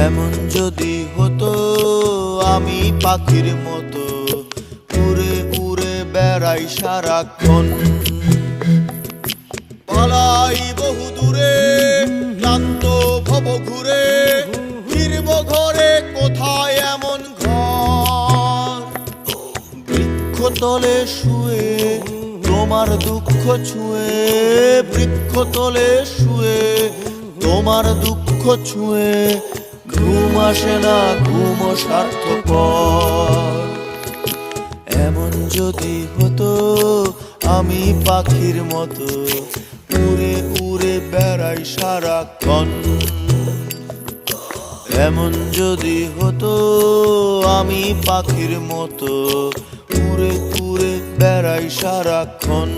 এমন যদি হতো আমি পাখির মতো উড়ে উড়ে বেড়াই সারাক্ষণ, পালাই বহু দূরে ক্লান্ত ভব ঘুরে, ফিরব ঘরে কোথায় এমন ঘর। বৃক্ষতলে শুয়ে তোমার দুঃখ ছুঁয়ে, বৃক্ষতলে শুয়ে তোমার দুঃখ ছুঁয়ে, ঘুম আসে না ঘুম স্বার্থপর। এমন যদি হতো আমি পাখির মতো উড়ে উড়ে বেড়াই সারাক্ষণ, এমন যদি হতো আমি পাখির মতো উড়ে উড়ে বেড়াই সারাক্ষণ।